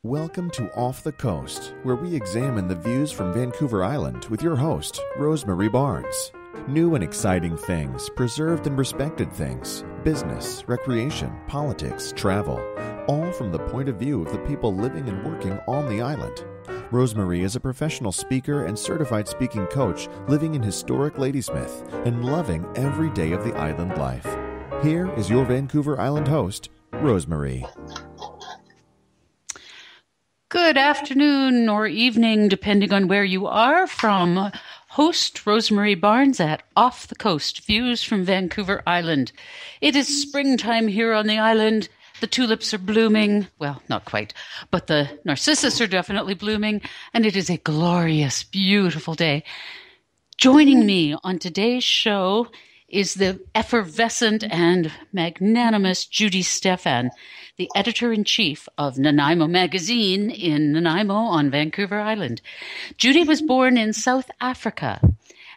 Welcome to Off the Coast, where we examine the views from Vancouver Island with your host, Rosemary Barnes. New and exciting things, preserved and respected things, business, recreation, politics, travel, all from the point of view of the people living and working on the island. Rosemary is a professional speaker and certified speaking coach living in historic Ladysmith and loving every day of the island life. Here is your Vancouver Island host, Rosemary. Good afternoon or evening, depending on where you are, from host Rosemary Barnes at Off the Coast, Views from Vancouver Island. It is springtime here on the island. The tulips are blooming. Well, not quite, but the narcissus are definitely blooming, and it is a glorious, beautiful day. Joining me on today's show is the effervescent and magnanimous Judy Stephan, the editor-in-chief of Nanaimo Magazine in Nanaimo on Vancouver Island. Judy was born in South Africa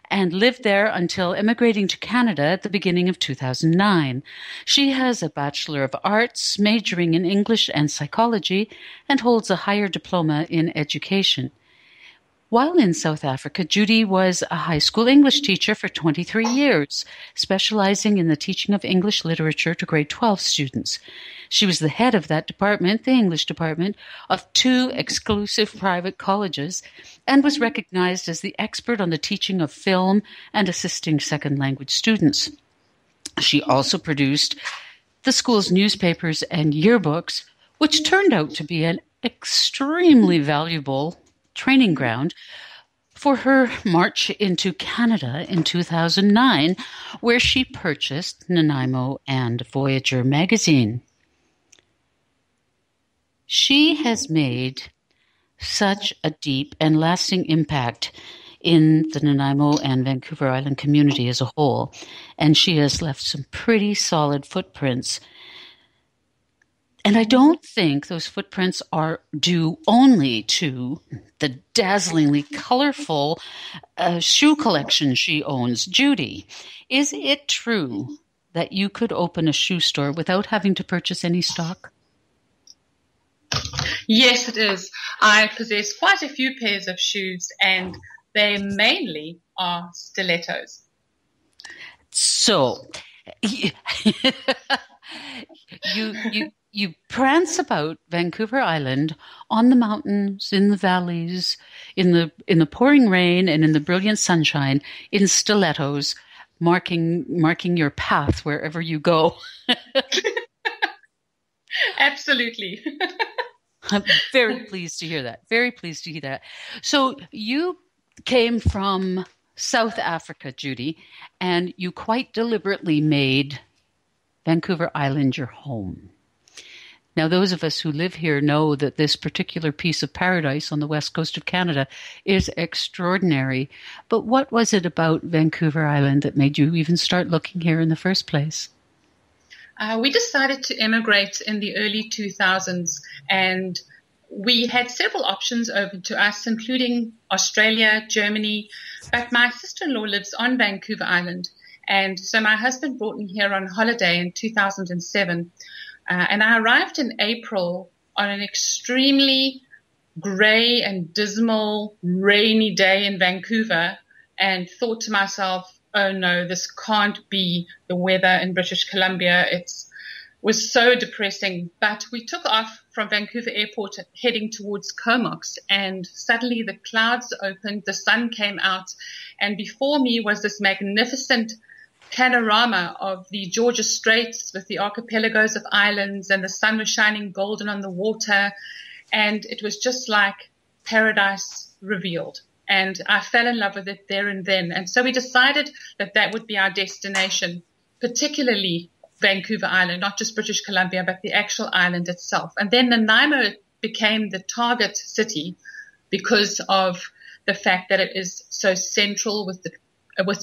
and lived there until immigrating to Canada at the beginning of 2009. She has a Bachelor of Arts, majoring in English and psychology, and holds a higher diploma in education. While in South Africa, Judy was a high school English teacher for 23 years, specializing in the teaching of English literature to grade 12 students. She was the head of that department, the English department, of 2 exclusive private colleges, and was recognized as the expert on the teaching of film and assisting second language students. She also produced the school's newspapers and yearbooks, which turned out to be an extremely valuable training ground for her march into Canada in 2009, where she purchased Nanaimo and Voyager magazine. She has made such a deep and lasting impact in the Nanaimo and Vancouver Island community as a whole, and she has left some pretty solid footprints. And I don't think those footprints are due only to the dazzlingly colorful shoe collection she owns. Judy, is it true that you could open a shoe store without having to purchase any stock? Yes, it is. I possess quite a few pairs of shoes, and they mainly are stilettos. So, you prance about Vancouver Island on the mountains, in the valleys, in the pouring rain, and in the brilliant sunshine, in stilettos, marking your path wherever you go. Absolutely. I'm very pleased to hear that. Very pleased to hear that. So you came from South Africa, Judy, and you quite deliberately made Vancouver Island your home. Now, those of us who live here know that this particular piece of paradise on the west coast of Canada is extraordinary. But what was it about Vancouver Island that made you even start looking here in the first place? We decided to immigrate in the early 2000s, and we had several options open to us, including Australia, Germany, but my sister-in-law lives on Vancouver Island, and so my husband brought me here on holiday in 2007, and I arrived in April on an extremely grey and dismal, rainy day in Vancouver, and thought to myself, oh no, this can't be the weather in British Columbia. It was so depressing. But we took off from Vancouver Airport heading towards Comox, and suddenly the clouds opened, the sun came out, and before me was this magnificent panorama of the Georgia Straits with the archipelagos of islands, and the sun was shining golden on the water, and it was just like paradise revealed. And I fell in love with it there and then. And so we decided that that would be our destination, particularly Vancouver Island, not just British Columbia, but the actual island itself. And then Nanaimo became the target city because of the fact that it is so central with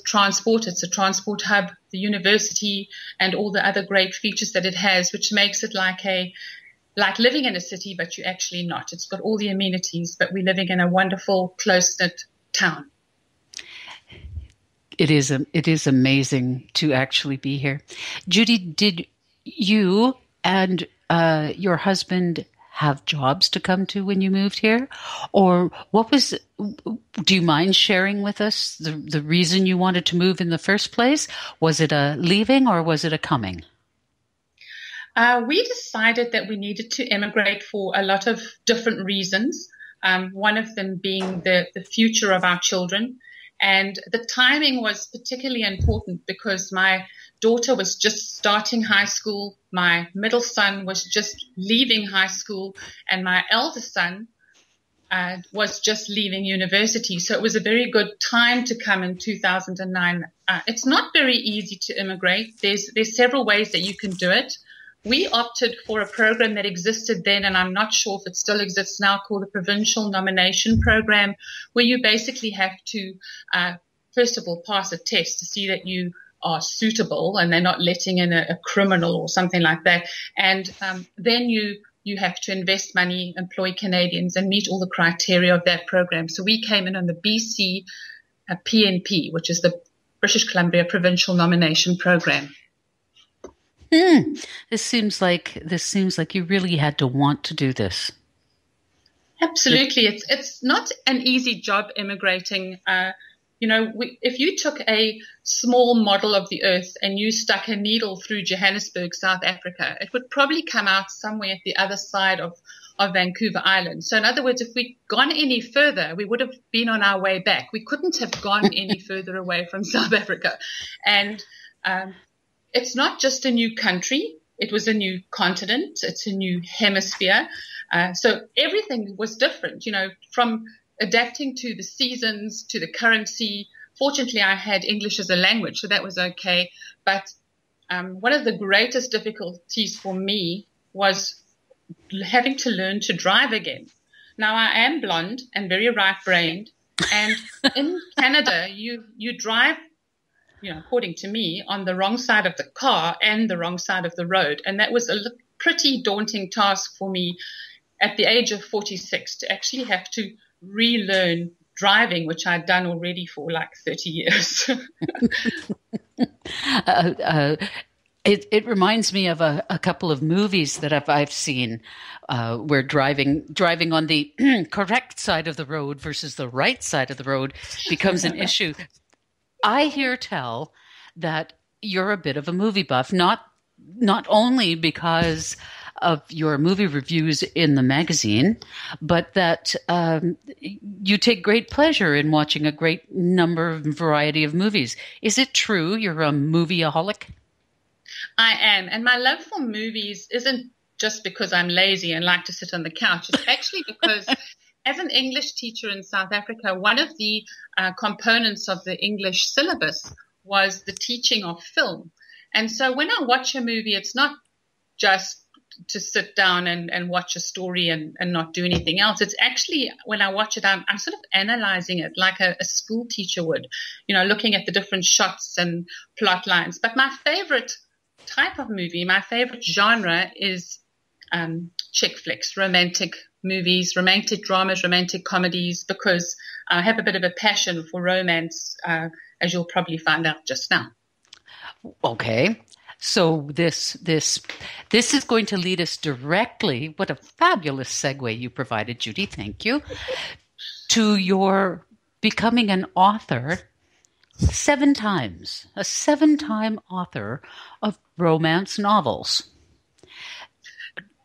transport. It's a transport hub, the university, and all the other great features that it has, which makes it like living in a city, but you're actually not. It's got all the amenities, but we're living in a wonderful, close-knit town. It is amazing to actually be here. Judy, did you and your husband have jobs to come to when you moved here? Or do you mind sharing with us the reason you wanted to move in the first place? Was it a leaving or was it a coming? We decided that we needed to immigrate for a lot of different reasons. One of them being the future of our children. And the timing was particularly important because my daughter was just starting high school, my middle son was just leaving high school, and my eldest son was just leaving university. So it was a very good time to come in 2009. It's not very easy to immigrate. There's several ways that you can do it. We opted for a program that existed then, and I'm not sure if it still exists now, called the Provincial Nomination Program, where you basically have to, first of all, pass a test to see that you are suitable and they're not letting in a criminal or something like that. And then you have to invest money, employ Canadians, and meet all the criteria of that program. So we came in on the BC PNP, which is the British Columbia Provincial Nomination Program. This seems like you really had to want to do this. Absolutely. It's not an easy job immigrating. If you took a small model of the earth and you stuck a needle through Johannesburg, South Africa, it would probably come out somewhere at the other side of Vancouver Island. So in other words, if we'd gone any further, we would have been on our way back. We couldn't have gone any further away from South Africa. And it's not just a new country. It was a new continent. It's a new hemisphere. So everything was different, from adapting to the seasons, to the currency. Fortunately, I had English as a language, so that was okay. But one of the greatest difficulties for me was having to learn to drive again. Now, I am blonde and very right-brained. And in Canada, you drive, according to me, on the wrong side of the car and the wrong side of the road. And that was a pretty daunting task for me at the age of 46 to actually have to relearn driving, which I'd done already for like 30 years. It reminds me of a couple of movies that I've seen where driving on the correct side of the road versus the right side of the road becomes an issue. I hear tell that you're a bit of a movie buff, not only because of your movie reviews in the magazine, but that you take great pleasure in watching a great number and variety of movies. Is it true you're a movieaholic? I am. And my love for movies isn't just because I'm lazy and like to sit on the couch. It's actually because as an English teacher in South Africa, one of the components of the English syllabus was the teaching of film. And so when I watch a movie, it's not just to sit down and watch a story and not do anything else. It's actually, when I watch it, I'm sort of analyzing it like a school teacher would, looking at the different shots and plot lines. But my favorite type of movie, my favorite genre is chick flicks, romantic movies, romantic dramas, romantic comedies, because I have a bit of a passion for romance, as you'll probably find out just now. Okay. So this is going to lead us directly, what a fabulous segue you provided, Judy, thank you, to your becoming an author 7 times, a 7-time author of romance novels.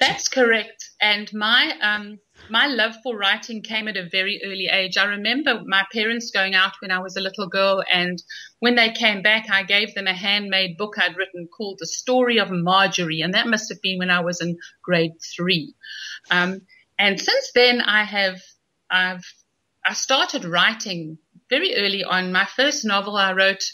That's correct. And my love for writing came at a very early age. I remember my parents going out when I was a little girl, and when they came back, I gave them a handmade book I'd written called The Story of Marjorie, and that must have been when I was in grade 3. And since then, I started writing very early on. My first novel I wrote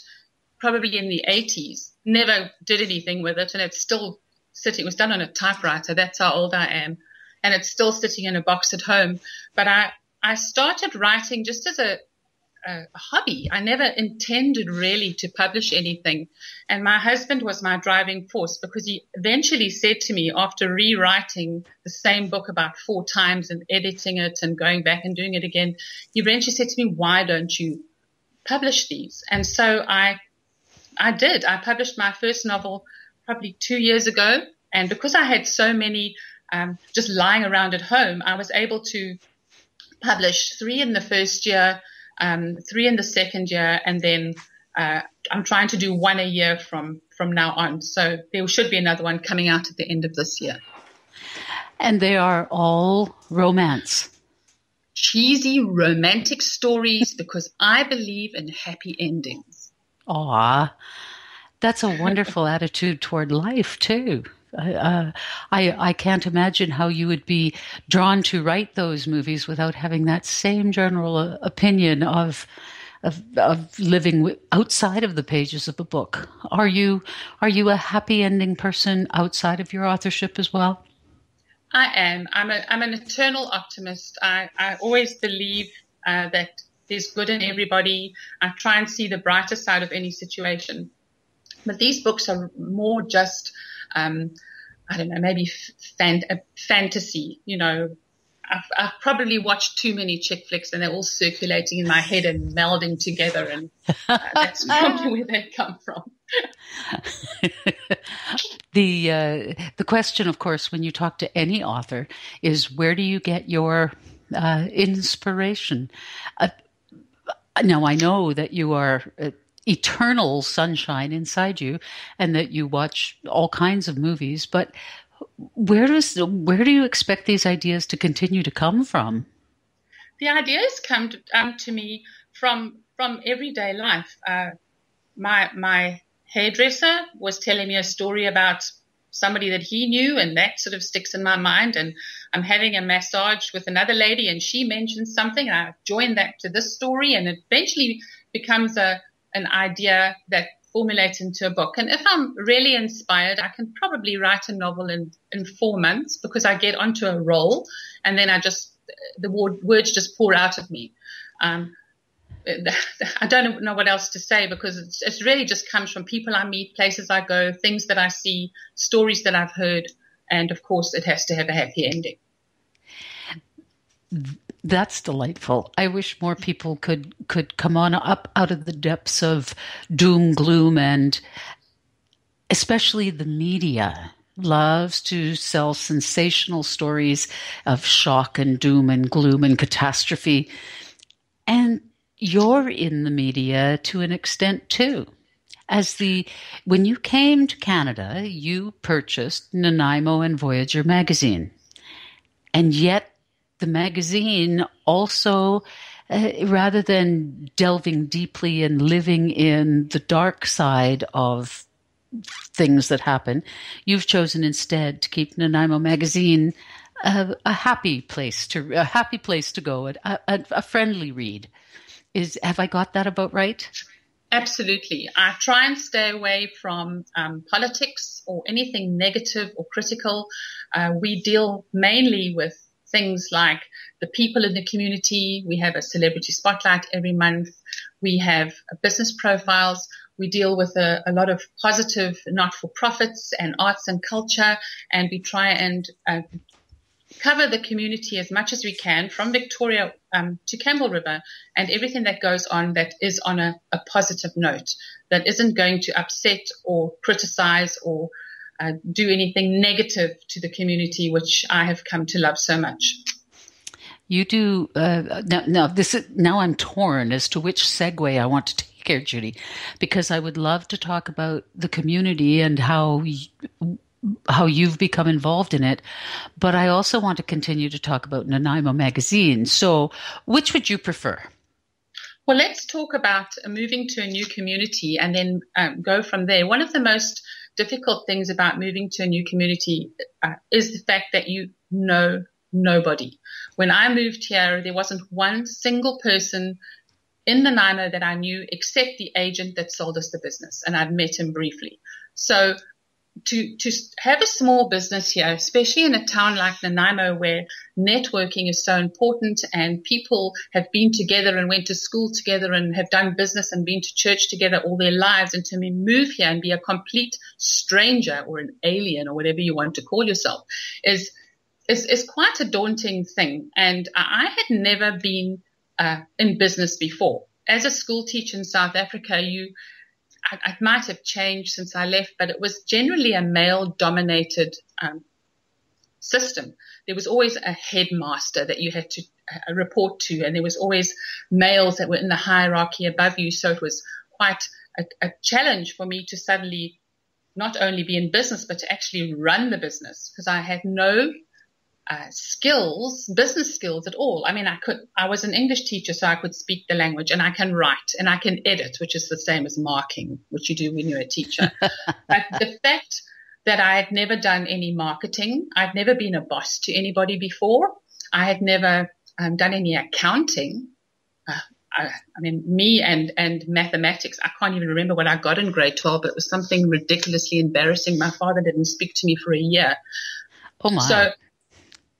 probably in the 80s. Never did anything with it, and it's still sitting. It was done on a typewriter. That's how old I am. And it's still sitting in a box at home. But I started writing just as a hobby. I never intended really to publish anything. And my husband was my driving force, because he eventually said to me, after rewriting the same book about 4 times and editing it and going back and doing it again, he eventually said to me, why don't you publish these? And so I did. I published my first novel probably 2 years ago. And because I had so many just lying around at home, I was able to publish 3 in the first year, 3 in the second year, and then I'm trying to do 1 a year from now on. So there should be another one coming out at the end of this year. And they are all romance. Cheesy romantic stories because I believe in happy endings. Aw, that's a wonderful attitude toward life too. I can't imagine how you would be drawn to write those movies without having that same general opinion of living outside of the pages of a book. Are you a happy ending person outside of your authorship as well? I am. I'm an eternal optimist. I always believe that there's good in everybody. I try and see the brighter side of any situation. But these books are more just, I don't know, maybe fantasy. You know, I've probably watched too many chick flicks and they're all circulating in my head and melding together. And that's probably where they come from. The question, of course, when you talk to any author is where do you get your inspiration? Now, I know that you are eternal sunshine inside you and that you watch all kinds of movies, but where do you expect these ideas to continue to come from? The ideas come to me from everyday life. My hairdresser was telling me a story about somebody that he knew, and that sort of sticks in my mind. And I'm having a massage with another lady, and she mentions something, and I join that to this story, and it eventually becomes an idea that formulates into a book. And if I'm really inspired, I can probably write a novel in 4 months because I get onto a roll, and then the words just pour out of me. I don't know what else to say because it really just comes from people I meet, places I go, things that I see, stories that I've heard, and of course it has to have a happy ending. That's delightful. I wish more people could come on up out of the depths of doom, gloom, and especially the media loves to sell sensational stories of shock and doom and gloom and catastrophe. And you're in the media to an extent too. When you came to Canada, you purchased Nanaimo and Voyager magazine. And yet the magazine also, rather than delving deeply and living in the dark side of things that happen, you've chosen instead to keep Nanaimo Magazine a happy place to go, a friendly read. Have I got that about right? Absolutely. I try and stay away from politics or anything negative or critical. We deal mainly with things like the people in the community. We have a celebrity spotlight every month. We have business profiles. We deal with a lot of positive not-for-profits and arts and culture, and we try and cover the community as much as we can from Victoria to Campbell River, and everything that goes on that is on a positive note, that isn't going to upset or criticize or do anything negative to the community, which I have come to love so much. You do. Now I'm torn as to which segue I want to take here, Judy, because I would love to talk about the community and how you've become involved in it, but I also want to continue to talk about Nanaimo Magazine. So which would you prefer? Well, let's talk about moving to a new community and then go from there. One of the most difficult things about moving to a new community is the fact that you know nobody. When I moved here, there wasn't one single person in Nanaimo that I knew except the agent that sold us the business, and I'd met him briefly. So to have a small business here, especially in a town like Nanaimo where networking is so important and people have been together and went to school together and have done business and been to church together all their lives, and to move here and be a complete stranger or an alien or whatever you want to call yourself is quite a daunting thing. And I had never been in business before. As a school teacher in South Africa, I might have changed since I left, but it was generally a male-dominated system. There was always a headmaster that you had to report to, and there was always males that were in the hierarchy above you. So it was quite a challenge for me to suddenly not only be in business, but to actually run the business, because I had no business skills at all. I mean, I was an English teacher, so I could speak the language, and I can write and I can edit, which is the same as marking, which you do when you're a teacher. But the fact that I had never done any marketing, I'd never been a boss to anybody before. I had never done any accounting. I mean, me and mathematics, I can't even remember what I got in grade 12, but it was something ridiculously embarrassing. My father didn't speak to me for a year. Oh, my. So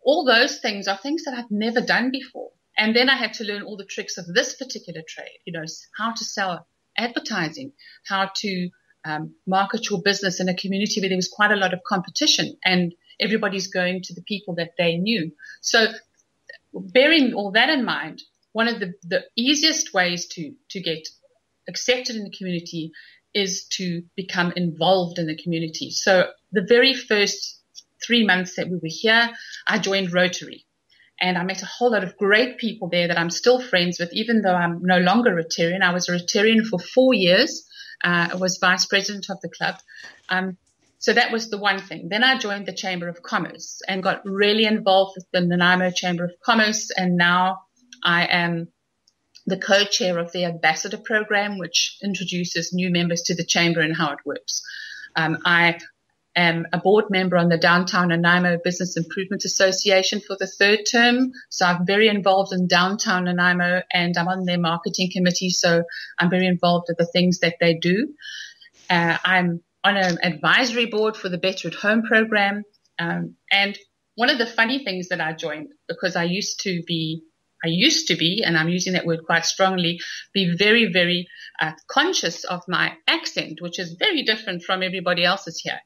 all those things are things that I've never done before. And then I had to learn all the tricks of this particular trade, how to sell advertising, how to market your business in a community where there was quite a lot of competition and everybody's going to the people that they knew. So bearing all that in mind, one of the easiest ways to get accepted in the community is to become involved in the community. So the very first 3 months that we were here, I joined Rotary. And I met a whole lot of great people there that I'm still friends with, even though I'm no longer a Rotarian. I was a Rotarian for 4 years. I was vice president of the club. So that was the one thing. Then I joined the Chamber of Commerce and got really involved with the Nanaimo Chamber of Commerce. And now I am the co-chair of the ambassador program, which introduces new members to the chamber and how it works. I am a board member on the Downtown Nanaimo Business Improvement Association for the third term. So I'm very involved in Downtown Nanaimo, and I'm on their marketing committee. So I'm very involved with the things that they do. I'm on an advisory board for the Better at Home program. And one of the funny things that I joined, because I used to be, and I'm using that word quite strongly, be very, very conscious of my accent, which is very different from everybody else's here.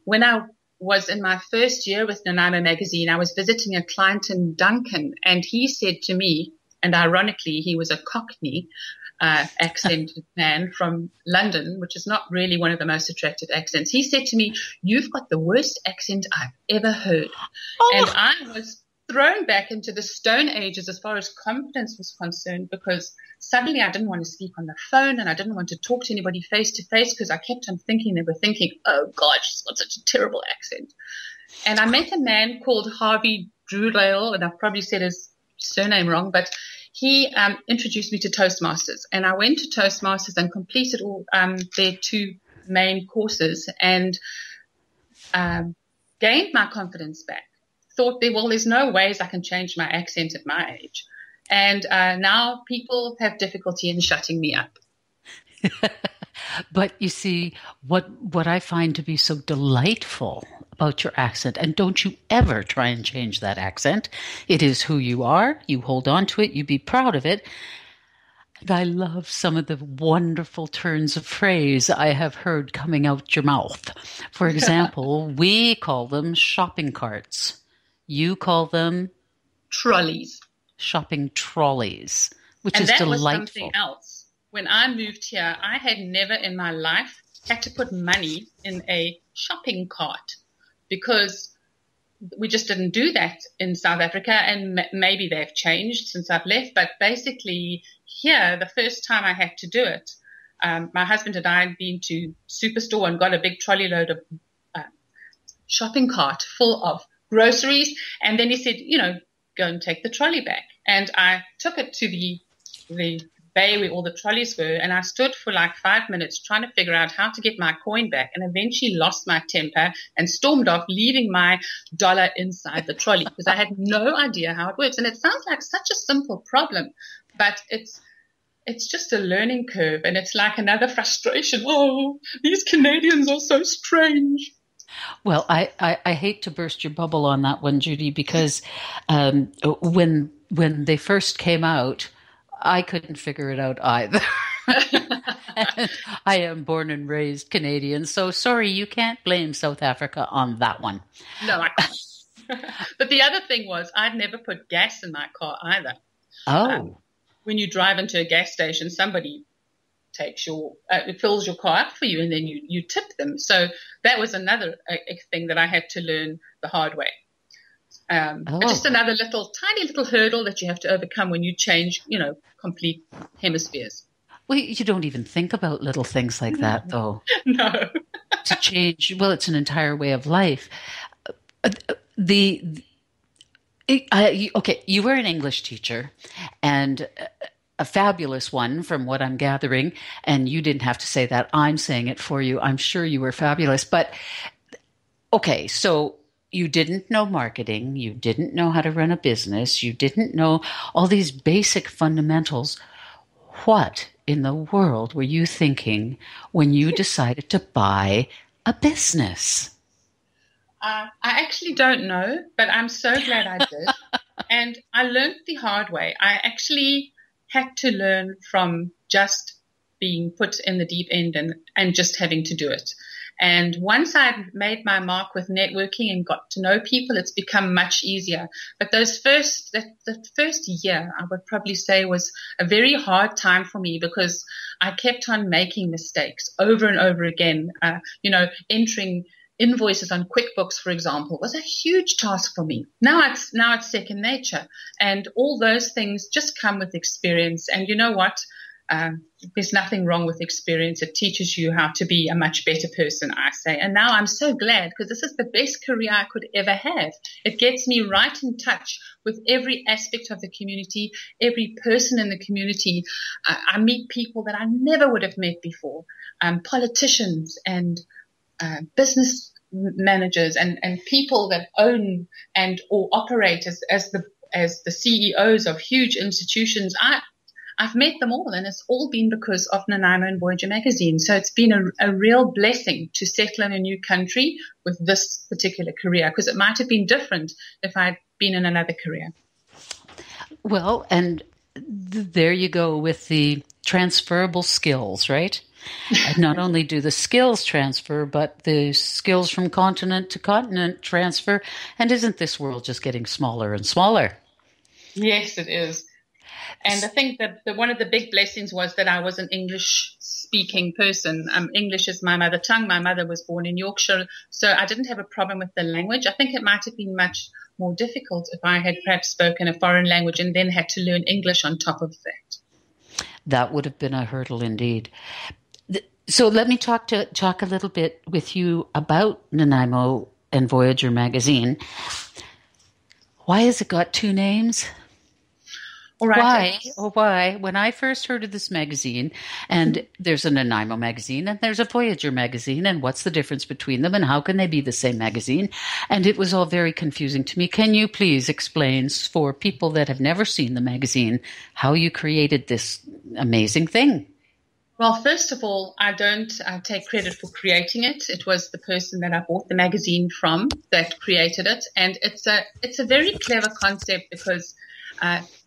When I was in my first year with Nanaimo Magazine, I was visiting a client in Duncan, and he said to me, and ironically, he was a Cockney accented man from London, which is not really one of the most attractive accents. He said to me, "You've got the worst accent I've ever heard." Oh. And I was thrown back into the Stone Ages as far as confidence was concerned, because suddenly I didn't want to speak on the phone and I didn't want to talk to anybody face to face, because I kept on thinking, they were thinking, "Oh God, she's got such a terrible accent." And I met a man called Harvey Drudale, and I've probably said his surname wrong, but he introduced me to Toastmasters, and I went to Toastmasters and completed all their 2 main courses and gained my confidence back. Thought, there's no ways I can change my accent at my age. And now people have difficulty in shutting me up. But you see, what I find to be so delightful about your accent, and don't you ever try and change that accent. It is who you are. You hold on to it. You be proud of it. And I love some of the wonderful turns of phrase I have heard coming out your mouth. For example, we call them shopping carts. You call them trolleys. Shopping trolleys, which and is delightful. And that was something else. When I moved here, I had never in my life had to put money in a shopping cart, because we just didn't do that in South Africa, and maybe they've changed since I've left. But basically here, the first time I had to do it, my husband and I had been to Superstore and got a big trolley load of shopping cart full of groceries. And then he said, go and take the trolley back. And I took it to the bay where all the trolleys were, and I stood for like 5 minutes trying to figure out how to get my coin back, and eventually lost my temper and stormed off, leaving my dollar inside the trolley, because I had no idea how it works. And it sounds like such a simple problem, but it's just a learning curve, and it's like another frustration. Oh, these Canadians are so strange. Well, I hate to burst your bubble on that one, Judy, because when they first came out, I couldn't figure it out either. And I am born and raised Canadian, so sorry, you can't blame South Africa on that one. No, I can't. But the other thing was, I'd never put gas in my car either. Oh. When you drive into a gas station, somebody takes it fills your car up for you, and then you tip them. So that was another thing that I had to learn the hard way. But just another tiny little hurdle that you have to overcome when you change, complete hemispheres. Well, you don't even think about little things like that, though. No. To change, well, it's an entire way of life. Okay, you were an English teacher, and a fabulous one from what I'm gathering, and you didn't have to say that. I'm saying it for you. I'm sure you were fabulous. But, okay, so you didn't know marketing. You didn't know how to run a business. You didn't know all these basic fundamentals. What in the world were you thinking when you decided to buy a business? I actually don't know, but I'm so glad I did. And I learned the hard way. I actually had to learn from just being put in the deep end and just having to do it. And once I'd made my mark with networking and got to know people, it's become much easier. But the first year, I would probably say, was a very hard time for me because I kept on making mistakes over and over again. Entering invoices on QuickBooks, for example, was a huge task for me. Now it's second nature, and all those things just come with experience. And you know what? There's nothing wrong with experience. It teaches you how to be a much better person, I say. And now I'm so glad because this is the best career I could ever have. It gets me right in touch with every aspect of the community, every person in the community. I meet people that I never would have met before, politicians and business managers and people that own and or operate as the CEOs of huge institutions. I've met them all, and it's all been because of Nanaimo and Voyager magazine. So it's been a real blessing to settle in a new country with this particular career, because it might have been different if I'd been in another career. Well, and there you go with the transferable skills, right? And not only do the skills transfer, but the skills from continent to continent transfer. And isn't this world just getting smaller and smaller? Yes, it is. And I think that one of the big blessings was that I was an English-speaking person. English is my mother tongue. My mother was born in Yorkshire, so I didn't have a problem with the language. I think it might have been much more difficult if I had perhaps spoken a foreign language and then had to learn English on top of that. That would have been a hurdle indeed. So let me talk a little bit with you about Nanaimo and Voyager magazine. Why has it got two names? All right. Why? When I first heard of this magazine, and there's a Nanaimo magazine and there's a Voyager magazine, and what's the difference between them and how can they be the same magazine? And it was all very confusing to me. Can you please explain for people that have never seen the magazine how you created this amazing thing? Well, first of all, I don't take credit for creating it. It was the person that I bought the magazine from that created it. And it's a very clever concept because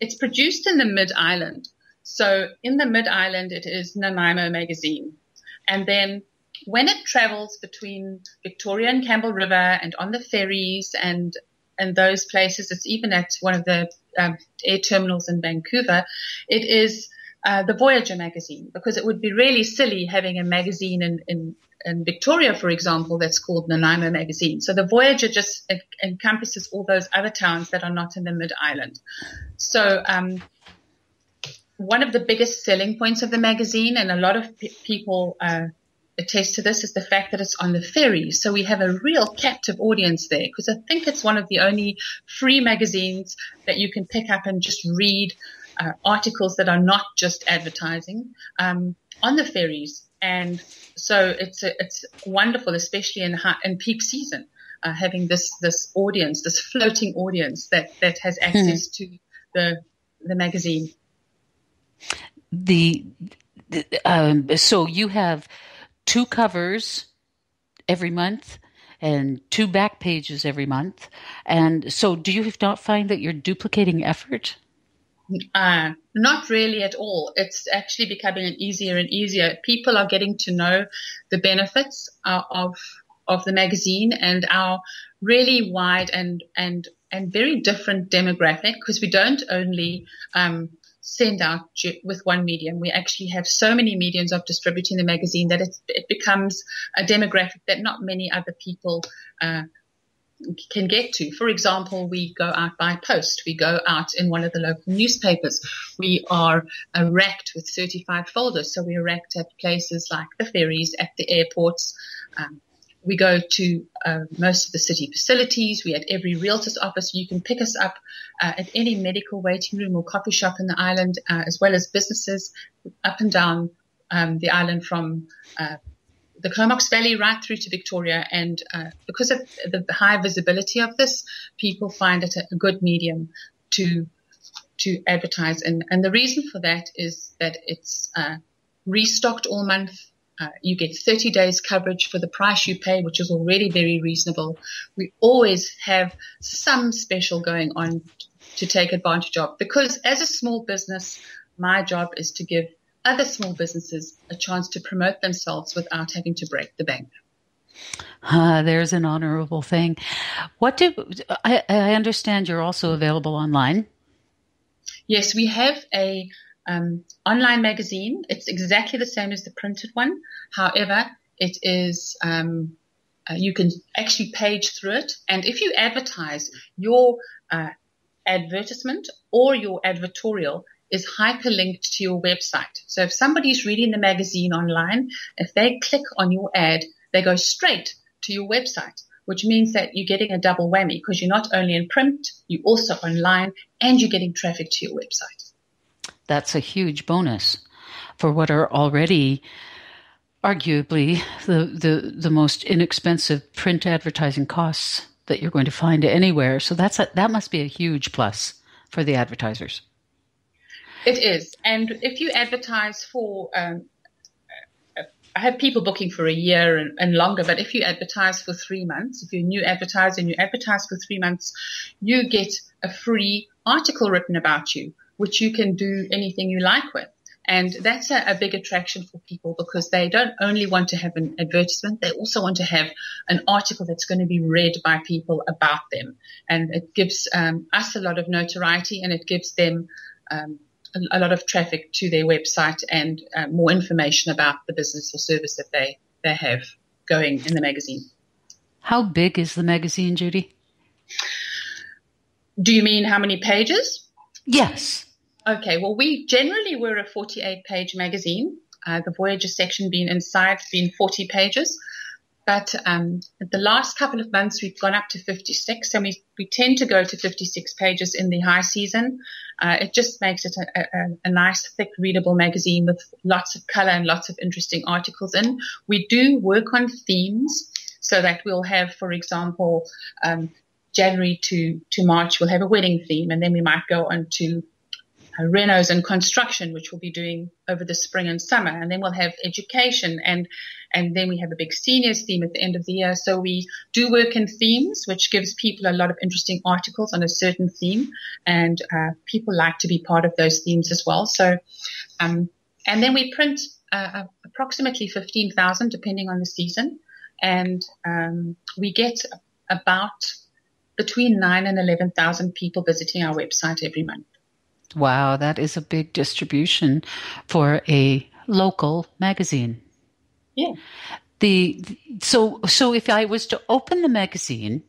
it's produced in the Mid-Island. So in the Mid-Island, it is Nanaimo Magazine. And then when it travels between Victoria and Campbell River and on the ferries and those places, it's even at one of the air terminals in Vancouver, it is the Voyager magazine, because it would be really silly having a magazine in Victoria, for example, that's called Nanaimo Magazine. So the Voyager just encompasses all those other towns that are not in the Mid-Island. So one of the biggest selling points of the magazine, and a lot of people attest to this, is the fact that it's on the ferries. So we have a real captive audience there, because I think it's one of the only free magazines that you can pick up and just read articles that are not just advertising on the ferries. And so it's wonderful, especially in peak season, having this audience, this floating audience that has access to the magazine. So you have 2 covers every month and 2 back pages every month. And so do you not find that you're duplicating effort? Not really at all. It's actually becoming easier and easier. People are getting to know the benefits of the magazine and our really wide and very different demographic, because we don't only send out with one medium. We actually have so many mediums of distributing the magazine that it becomes a demographic that not many other people can get to. For example, we go out by post. We go out in one of the local newspapers. We are racked with certified folders. So we're racked at places like the ferries, at the airports. We go to most of the city facilities. We're at every realtor's office. You can pick us up at any medical waiting room or coffee shop in the island, as well as businesses up and down the island from the Comox Valley right through to Victoria. And because of the high visibility of this, people find it a good medium to advertise. And the reason for that is that it's restocked all month. You get 30 days coverage for the price you pay, which is already very reasonable. We always have some special going on to take advantage of, because as a small business, my job is to give other small businesses a chance to promote themselves without having to break the bank. There's an honorable thing. I understand you're also available online? Yes, we have a online magazine. It's exactly the same as the printed one. However, it is you can actually page through it, and if you advertise, your advertisement or your advertorial is hyperlinked to your website. So if somebody's reading the magazine online, if they click on your ad, they go straight to your website, which means that you're getting a double whammy, because you're not only in print, you're also online, and you're getting traffic to your website. That's a huge bonus for what are already arguably the most inexpensive print advertising costs that you're going to find anywhere. So that must be a huge plus for the advertisers. It is. And if you advertise for, I have people booking for a year and longer, but if you advertise for 3 months, if you're a new advertiser and you advertise for 3 months, you get a free article written about you, which you can do anything you like with. And that's a big attraction for people, because they don't only want to have an advertisement, they also want to have an article that's going to be read by people about them. And it gives us a lot of notoriety, and it gives them a lot of traffic to their website, and more information about the business or service that they have going in the magazine. How big is the magazine, Judy? Do you mean how many pages? Yes. Okay, well, we're a 48-page magazine, the Voyager section being 40 pages. But the last couple of months, we've gone up to 56, and we tend to go to 56 pages in the high season. It just makes it a nice, thick, readable magazine with lots of color and lots of interesting articles in. We do work on themes, so that we'll have, for example, January to March, we'll have a wedding theme, and then we might go on to renos and construction, which we'll be doing over the spring and summer. And then we'll have education, and then we have a big seniors theme at the end of the year. So we do work in themes, which gives people a lot of interesting articles on a certain theme, and people like to be part of those themes as well. So, and then we print approximately 15,000, depending on the season, and we get about between 9,000 and 11,000 people visiting our website every month. Wow, that is a big distribution for a local magazine. Yeah. So if I was to open the magazine,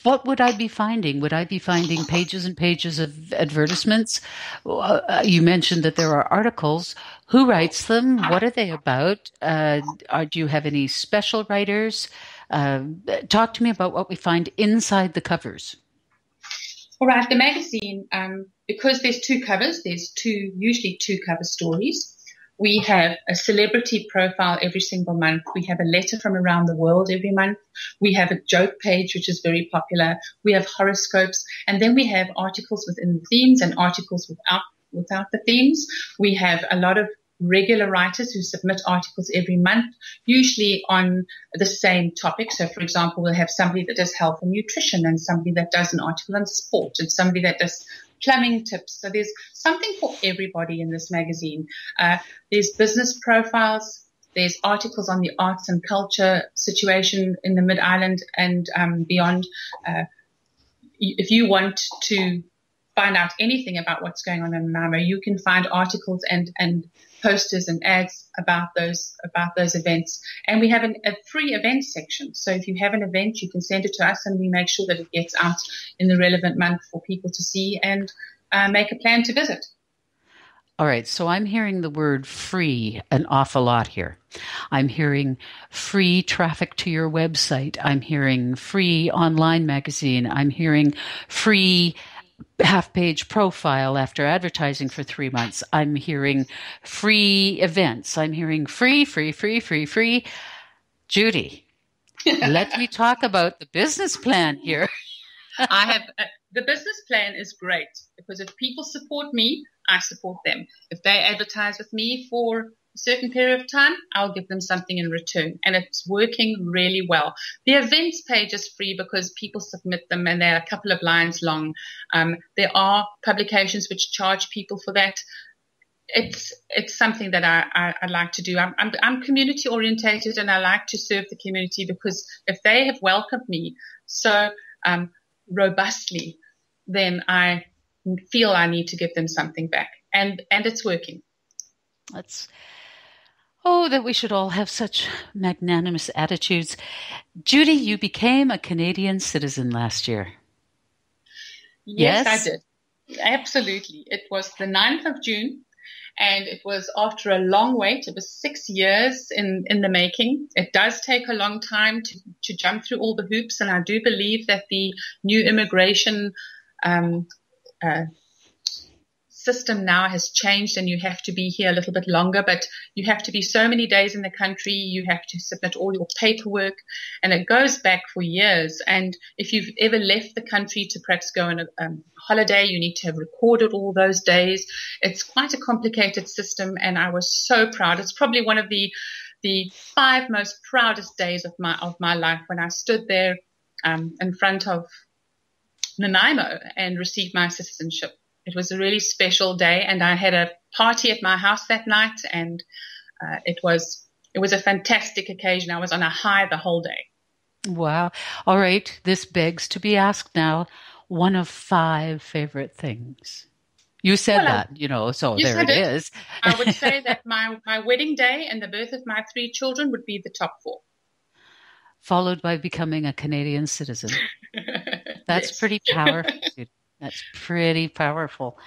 what would I be finding? Would I be finding pages and pages of advertisements? You mentioned that there are articles. Who writes them? What are they about? Do you have any special writers? Talk to me about what we find inside the covers. All right, the magazine, because there's two covers, usually two cover stories. We have a celebrity profile every single month. We have a letter from around the world every month. We have a joke page, which is very popular. We have horoscopes, and then we have articles within the themes and articles without the themes. We have a lot of regular writers who submit articles every month, usually on the same topic. So, for example, we'll have somebody that does health and nutrition, and somebody that does an article on sport, and somebody that does plumbing tips. So there's something for everybody in this magazine. There's business profiles. There's articles on the arts and culture situation in the Mid-Island and beyond. If you want to find out anything about what's going on in Nanaimo, you can find articles and posters and ads about those events. And we have a free event section. So if you have an event, you can send it to us, and we make sure that it gets out in the relevant month for people to see and make a plan to visit. All right, so I'm hearing the word free an awful lot here. I'm hearing free traffic to your website. I'm hearing free online magazine. I'm hearing free half-page profile after advertising for 3 months. I'm hearing free events. I'm hearing free. Judy, let me talk about the business plan here. The business plan is great because if people support me, I support them. If they advertise with me for a certain period of time, I'll give them something in return. And it's working really well. The events page is free because people submit them and they're a couple of lines long. There are publications which charge people for that. It's something that I like to do. I'm community orientated, and I like to serve the community because if they have welcomed me so robustly, then I feel I need to give them something back, and it's working. That we should all have such magnanimous attitudes. Judy, you became a Canadian citizen last year. Yes, I did. Absolutely. It was the 9th of June, and it was after a long wait. It was 6 years in the making. It does take a long time to jump through all the hoops, and I do believe that the new immigration system now has changed, and you have to be here a little bit longer, but you have to be so many days in the country. You have to submit all your paperwork, and it goes back for years. And if you've ever left the country to perhaps go on a holiday, you need to have recorded all those days. It's quite a complicated system, and I was so proud. It's probably one of the 5 most proudest days of my life when I stood there in front of Nanaimo and received my citizenship. It was a really special day, and I had a party at my house that night, and it was a fantastic occasion. I was on a high the whole day. Wow. All right. This begs to be asked now. One of 5 favorite things. You said that, so there it is. I would say that my wedding day and the birth of my 3 children would be the top 4. Followed by becoming a Canadian citizen. That's Yes. pretty powerful. That's pretty powerful.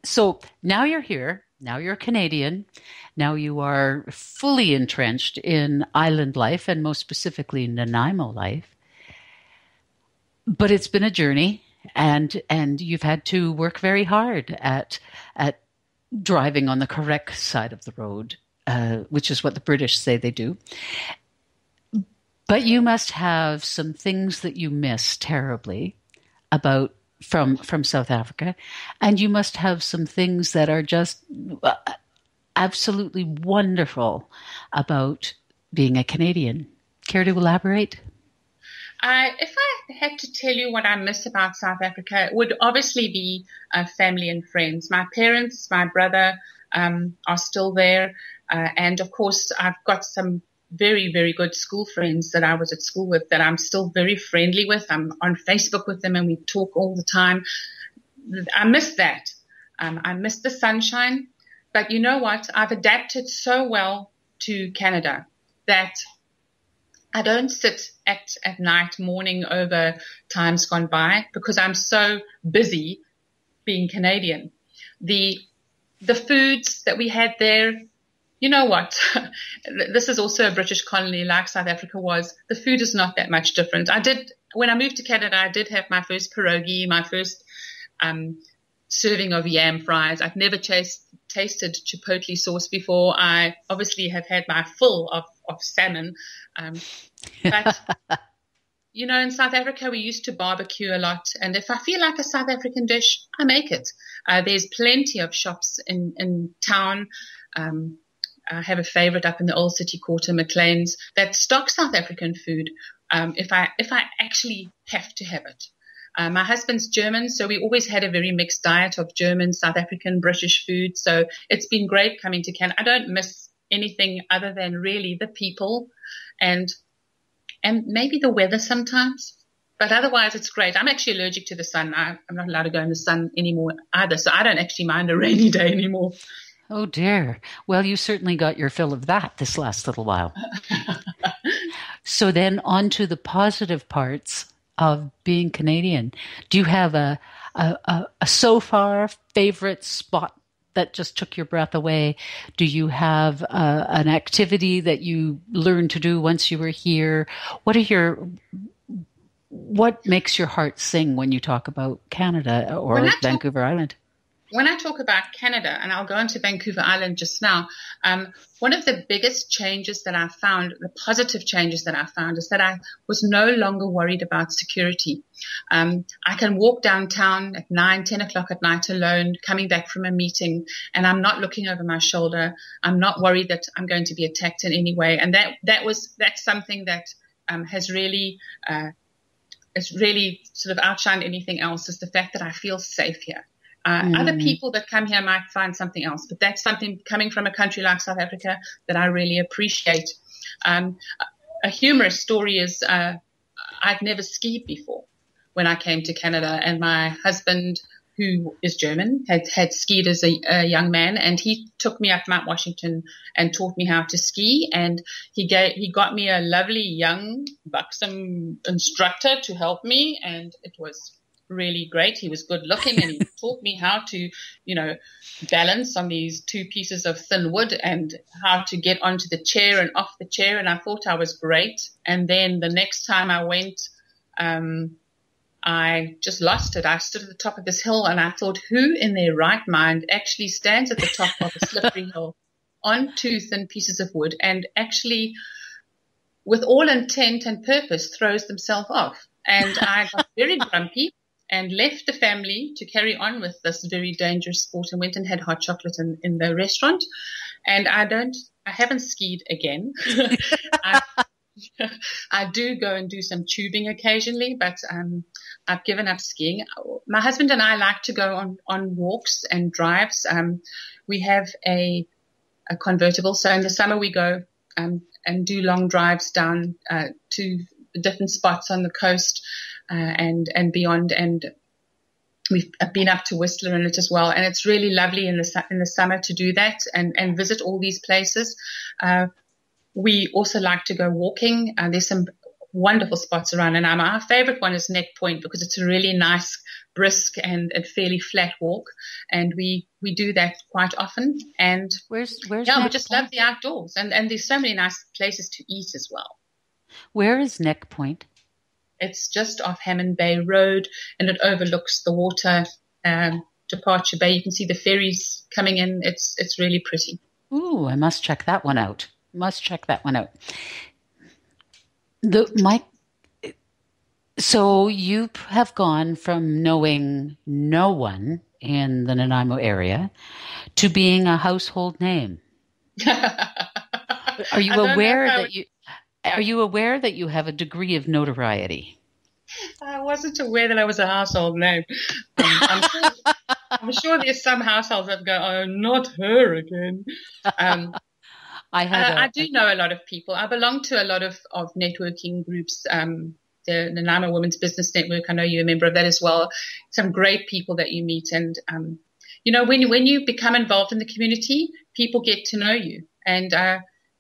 So now you're here. Now you're Canadian. Now you are fully entrenched in island life, and most specifically Nanaimo life. But it's been a journey, and you've had to work very hard at driving on the correct side of the road, which is what the British say they do. But you must have some things that you miss terribly about from South Africa, and you must have some things that are just absolutely wonderful about being a Canadian. Care to elaborate? If I had to tell you what I miss about South Africa, it would obviously be family and friends. My parents, my brother are still there, and of course I've got some very, very good school friends that I was at school with that I'm still very friendly with. I'm on Facebook with them and we talk all the time. I miss that. I miss the sunshine. But you know what? I've adapted so well to Canada that I don't sit at night mourning over times gone by because I'm so busy being Canadian. The foods that we had there, you know what? This is also a British colony like South Africa was. The food is not that much different. When I moved to Canada, I did have my first pierogi, my first serving of yam fries. I've never tasted chipotle sauce before. I obviously have had my full of salmon. But, in South Africa, we used to barbecue a lot. And if I feel like a South African dish, I make it. There's plenty of shops in town. I have a favorite up in the Old City Quarter, McLean's, that stock South African food if I actually have to have it. My husband's German, so we always had a very mixed diet of German, South African, British food. So it's been great coming to Canada. I don't miss anything other than really the people and maybe the weather sometimes. But otherwise, it's great. I'm actually allergic to the sun. I'm not allowed to go in the sun anymore either, so I don't actually mind a rainy day anymore. Oh dear. Well, you certainly got your fill of that this last little while. So then on to the positive parts of being Canadian. Do you have a so far favorite spot that just took your breath away? Do you have an activity that you learned to do once you were here? What makes your heart sing when you talk about Canada or Vancouver Island? When I talk about Canada, and I'll go into Vancouver Island just now, one of the biggest changes that I found, the positive changes that I found, is that I was no longer worried about security. I can walk downtown at 9, 10 o'clock at night alone, coming back from a meeting, and I'm not looking over my shoulder. I'm not worried that I'm going to be attacked in any way. And that's something that has really sort of outshined anything else, is the fact that I feel safe here. Other people that come here might find something else, but that's something coming from a country like South Africa that I really appreciate. A humorous story is I'd never skied before when I came to Canada, and my husband, who is German, had skied as a young man, and he took me up Mount Washington and taught me how to ski, and he got me a lovely young buxom instructor to help me, and it was really great. He was good looking, and he taught me how to, balance on these 2 pieces of thin wood and how to get onto the chair and off the chair. And I thought I was great. And then the next time I went, I just lost it. I stood at the top of this hill, and I thought, who in their right mind actually stands at the top of a slippery hill on 2 thin pieces of wood and actually, with all intent and purpose, throws themselves off? And I got very grumpy and left the family to carry on with this very dangerous sport, and went and had hot chocolate in the restaurant. And I haven't skied again. I do go and do some tubing occasionally, but I've given up skiing. My husband and I like to go on walks and drives. We have a convertible, so in the summer we go and do long drives down to different spots on the coast and beyond. And we've been up to Whistler in it as well, and it's really lovely in the summer to do that and visit all these places. We also like to go walking. There's some wonderful spots around Nanaimo. Our favorite one is Neck Point, because it's a really nice, brisk and fairly flat walk, and we do that quite often. And where's we just love the outdoors, and there's so many nice places to eat as well. Where is Neck Point? It's just off Hammond Bay Road, and it overlooks the water, Departure Bay. You can see the ferries coming in. It's really pretty. Ooh, I must check that one out. So you have gone from knowing no one in the Nanaimo area to being a household name. Are you aware that you have a degree of notoriety? I wasn't aware that I was a household name. I'm sure there's some households that go, oh, not her again. I do know a lot of people. I belong to a lot of networking groups, the Nanaimo Women's Business Network. I know you're a member of that as well. Some great people that you meet. And, when you become involved in the community, people get to know you. And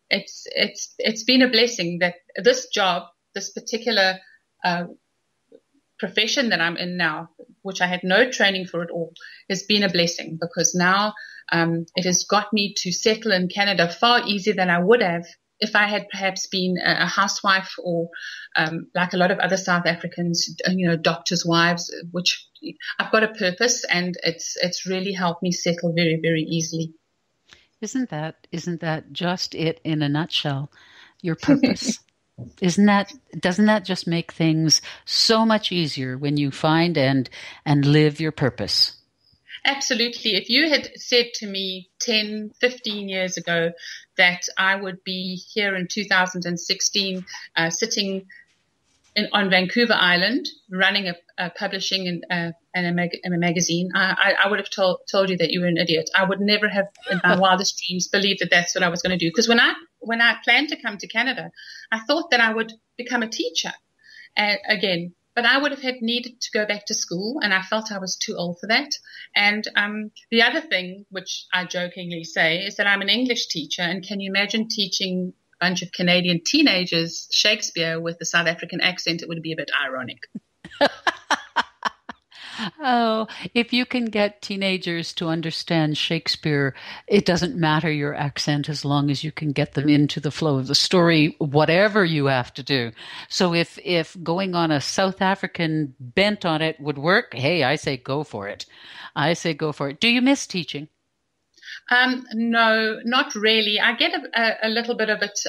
it's been a blessing that this job, this particular profession that I'm in now, which I had no training for at all, has been a blessing, because now it has got me to settle in Canada far easier than I would have if I had perhaps been a housewife or like a lot of other South Africans, doctors' wives, which I've got a purpose, and it's really helped me settle very, very easily. Isn't that just it in a nutshell? Your purpose. Doesn't that just make things so much easier when you find and live your purpose? Absolutely. If you had said to me 10, 15 years ago that I would be here in 2016, sitting on Vancouver Island, running a publishing and a magazine, I would have told you that you were an idiot. I would never have, in my wildest dreams, believed that that's what I was going to do. Because when I planned to come to Canada, I thought that I would become a teacher. Again, but I would have had needed to go back to school, and I felt I was too old for that. And the other thing, which I jokingly say, is that I'm an English teacher, and can you imagine teaching a bunch of Canadian teenagers Shakespeare with a South African accent? It would be a bit ironic. Oh, if you can get teenagers to understand Shakespeare, it doesn't matter your accent as long as you can get them into the flow of the story, whatever you have to do. So if going on a South African bent on it would work, hey, I say go for it. I say go for it. Do you miss teaching? No, not really. I get a little bit of it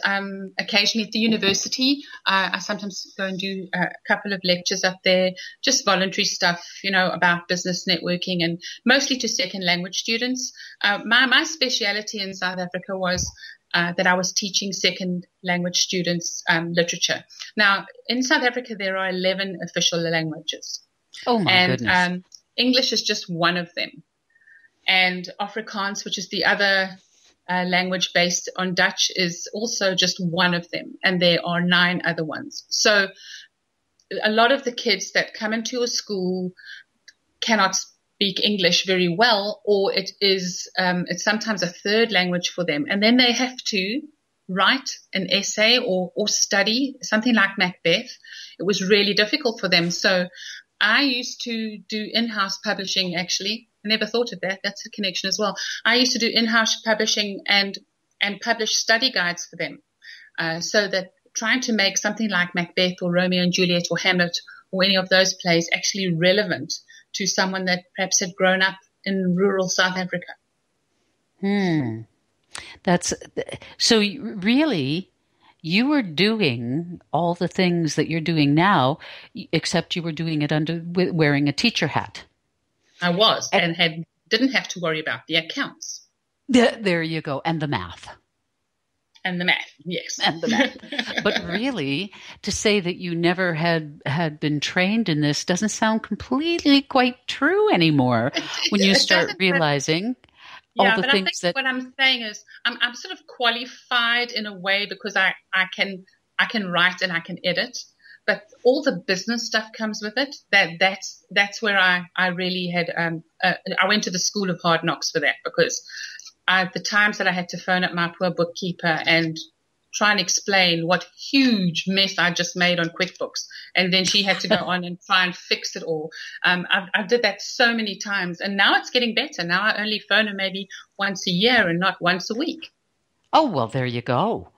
occasionally at the university. I sometimes go and do a couple of lectures up there, just voluntary stuff, about business networking, and mostly to second language students. My speciality in South Africa was that I was teaching second language students literature. Now, in South Africa, there are 11 official languages. Oh, my goodness. English is just one of them. And Afrikaans, which is the other language based on Dutch, is also just one of them. And there are 9 other ones. So a lot of the kids that come into a school cannot speak English very well, or it's sometimes a third language for them. And then they have to write an essay or study something like Macbeth. It was really difficult for them. So I used to do in-house publishing, actually. I never thought of that. That's a connection as well. I used to do in-house publishing and publish study guides for them. So that trying to make something like Macbeth or Romeo and Juliet or Hamlet or any of those plays actually relevant to someone that perhaps had grown up in rural South Africa. That's so really you were doing all the things that you're doing now, except you were doing it wearing a teacher hat. I was, and didn't have to worry about the accounts. There you go. And the math. And the math, yes. And the math. But really, to say that you never had been trained in this doesn't sound completely quite true anymore when you start realizing all the things that... What I'm saying is I'm sort of qualified in a way because I can write and I can edit. But all the business stuff comes with it. That's where I really had. I went to the school of hard knocks for that, because the times that I had to phone up my poor bookkeeper and try and explain what huge mess I just made on QuickBooks, and then she had to go on and try and fix it all. I did that so many times, and now it's getting better. Now I only phone her maybe once a year and not once a week. Oh, well, there you go.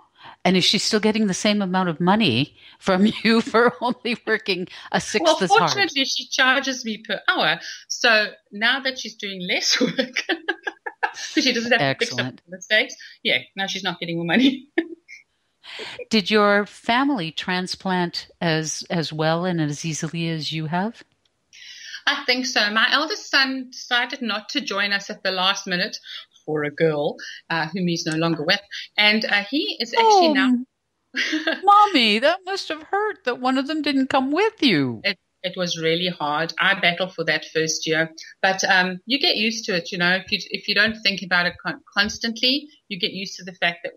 And is she still getting the same amount of money from you for only working a sixth as hard? Well, fortunately, she charges me per hour. So now that she's doing less work, because she doesn't have to fix up mistakes, now she's not getting more money. Did your family transplant as well and as easily as you have? I think so. My eldest son decided not to join us at the last minute for a girl whom he's no longer with. And he is actually now... Mommy, that must have hurt that one of them didn't come with you. It was really hard. I battled for that first year. But you get used to it, If you don't think about it constantly, you get used to the fact that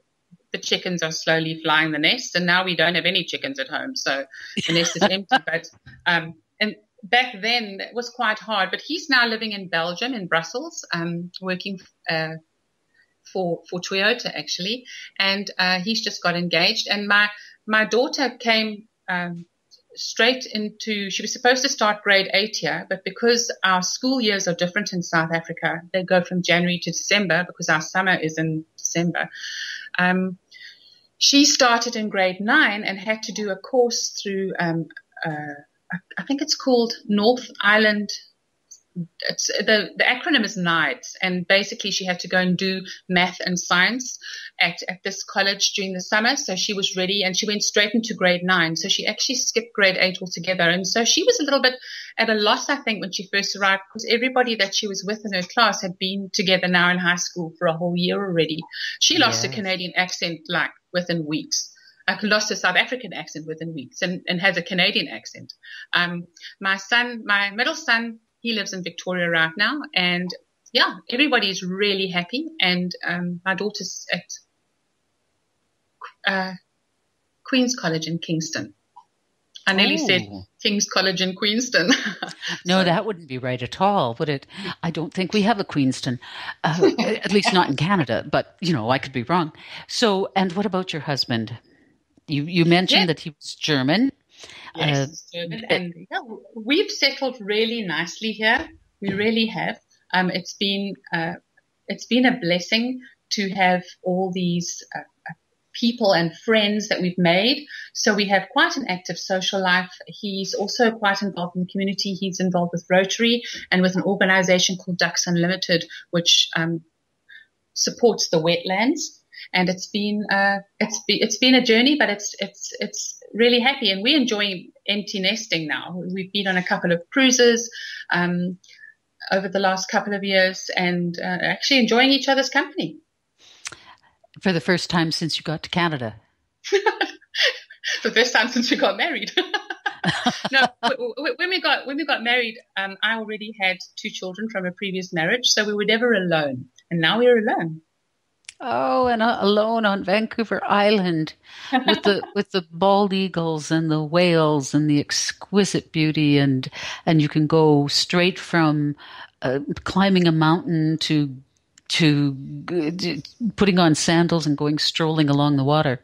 the chickens are slowly flying the nest. And now we don't have any chickens at home. So the nest is empty. But and back then it was quite hard, but he's now living in Belgium, in Brussels, working for Toyota actually, and he's just got engaged. And my daughter came straight into, she was supposed to start grade 8 here, but because our school years are different in South Africa, they go from January to December because our summer is in December. She started in grade 9 and had to do a course through I think it's called North Island. The acronym is NIDES, and basically she had to go and do math and science at this college during the summer. So she was ready, and she went straight into grade 9. So she actually skipped grade 8 altogether. And so she was a little bit at a loss, I think, when she first arrived, because everybody that she was with in her class had been together now in high school for a whole year already. She lost her Canadian accent like within weeks. I lost a South African accent within weeks and has a Canadian accent. My middle son, he lives in Victoria right now, and everybody is really happy. And my daughter's at Queen's College in Kingston. I nearly said King's College in Queenston. No, that wouldn't be right at all, would it? I don't think we have a Queenston, at least not in Canada, but, I could be wrong. So, and what about your husband? You mentioned that he was German. Yes, German. And we've settled really nicely here. We really have. It's been a blessing to have all these people and friends that we've made. So we have quite an active social life. He's also quite involved in the community. He's involved with Rotary and with an organization called Ducks Unlimited, which supports the wetlands. And it's been a journey, but it's really happy, and we enjoy empty nesting now. We've been on a couple of cruises over the last couple of years, and actually enjoying each other's company. For the first time since you got to Canada. For the first time since we got married. No, when we got married, I already had 2 children from a previous marriage, so we were never alone, and now we're alone. Oh, and alone on Vancouver Island with the bald eagles and the whales and the exquisite beauty, and you can go straight from climbing a mountain to putting on sandals and going strolling along the water.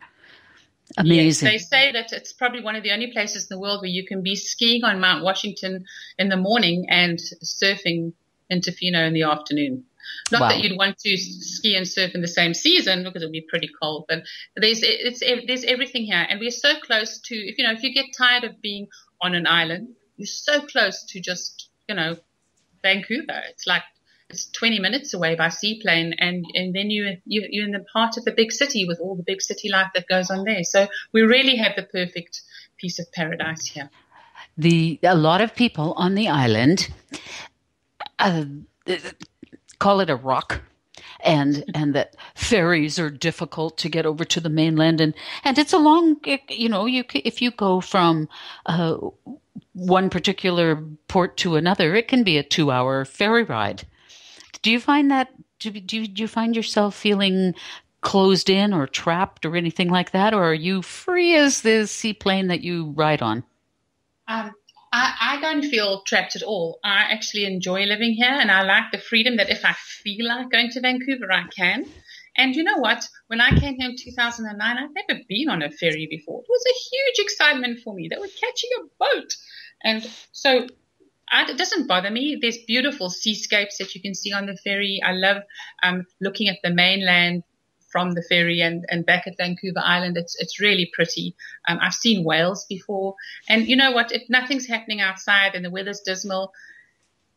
Amazing. Yes, they say that it's probably one of the only places in the world where you can be skiing on Mount Washington in the morning and surfing in Tofino in the afternoon. Not that you'd want to ski and surf in the same season because it would be pretty cold, but there's everything here, and we're so close to. If you get tired of being on an island, you're so close to just Vancouver. It's 20 minutes away by seaplane, and then you're in the heart of the big city with all the big city life that goes on there. So we really have the perfect piece of paradise here. A lot of people on the island call it a rock, and that ferries are difficult to get over to the mainland, and it's a long, if you go from one particular port to another, it can be a 2-hour ferry ride. Do you find that? Do you find yourself feeling closed in or trapped or anything like that, or are you free as the seaplane that you ride on? I don't feel trapped at all. I actually enjoy living here, and I like the freedom that if I feel like going to Vancouver, I can. And you know what? When I came here in 2009, I'd never been on a ferry before. It was a huge excitement for me. They were catching a boat. And so it doesn't bother me. There's beautiful seascapes that you can see on the ferry. I love looking at the mainland from the ferry and back at Vancouver Island. It's really pretty. I've seen whales before. And you know what? If nothing's happening outside and the weather's dismal,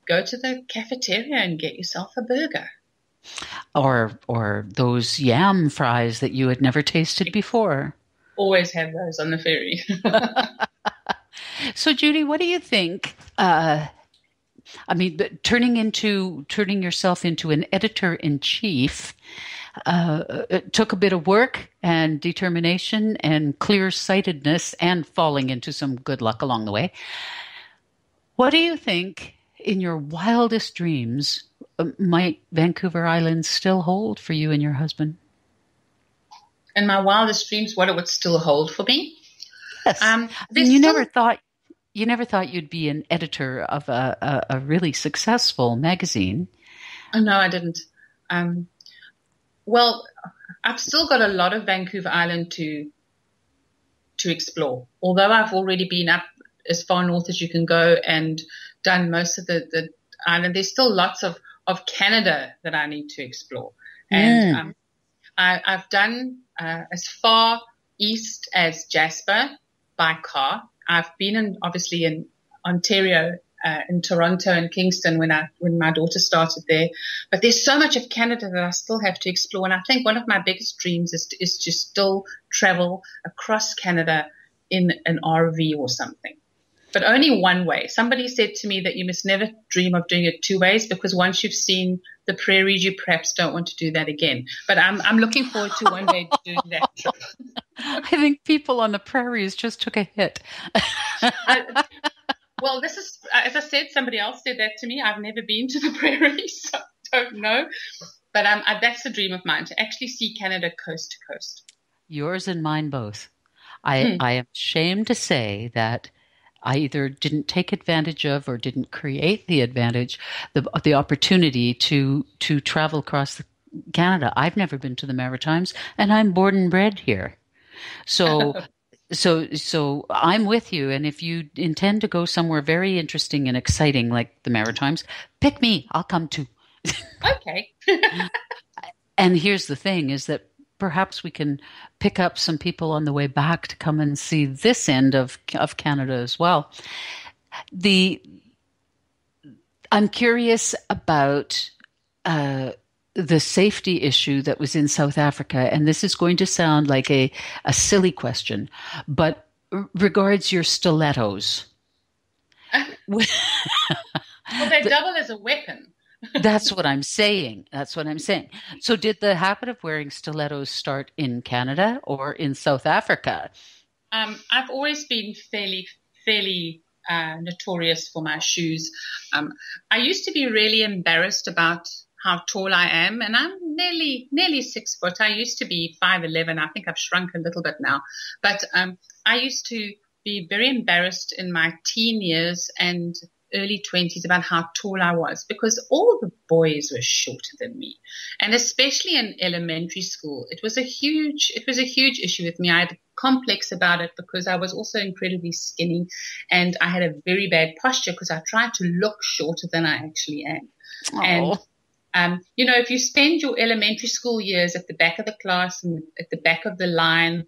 go to the cafeteria and get yourself a burger. Or those yam fries that you had never tasted before. Always have those on the ferry. So, Judy, what do you think? Turning yourself into an editor-in-chief, it took a bit of work and determination and clear-sightedness and falling into some good luck along the way. What do you think, in your wildest dreams, might Vancouver Island still hold for you and your husband? In my wildest dreams, what it would still hold for me? Yes. You never thought you'd be an editor of a really successful magazine. Oh, no, I didn't. Well, I've still got a lot of Vancouver Island to explore. Although I've already been up as far north as you can go and done most of the island, there's still lots of Canada that I need to explore. And I've done as far east as Jasper by car. I've been obviously in Ontario, in Toronto and Kingston when my daughter started there. But there's so much of Canada that I still have to explore. And I think one of my biggest dreams is to still travel across Canada in an RV or something. But only one way. Somebody said to me that you must never dream of doing it 2 ways, because once you've seen the prairies, you perhaps don't want to do that again. But I'm looking forward to one day doing that trip. I think people on the prairies just took a hit. Well, this is, as I said, somebody else said that to me. I've never been to the prairies, so I don't know. But that's a dream of mine, to actually see Canada coast to coast. Yours and mine both. I am ashamed to say that I either didn't take advantage of or didn't create the opportunity to travel across Canada. I've never been to the Maritimes, and I'm born and bred here. So So I'm with you. And if you intend to go somewhere very interesting and exciting like the Maritimes, pick me. I'll come too. Okay. And here's the thing is that perhaps we can pick up some people on the way back to come and see this end of Canada as well. I'm curious about the safety issue that was in South Africa, and this is going to sound like a silly question, but regards your stilettos. Well, they double as a weapon. That's what I'm saying. So did the habit of wearing stilettos start in Canada or in South Africa? I've always been fairly notorious for my shoes. I used to be really embarrassed about how tall I am, and I'm nearly 6 foot. I used to be 5'11". I think I've shrunk a little bit now, but I used to be very embarrassed in my teen years and early 20s about how tall I was, because all the boys were shorter than me, and especially in elementary school, it was a huge issue with me. I had a complex about it because I was also incredibly skinny, and I had a very bad posture because I tried to look shorter than I actually am. Aww. And if you spend your elementary school years at the back of the class and at the back of the line,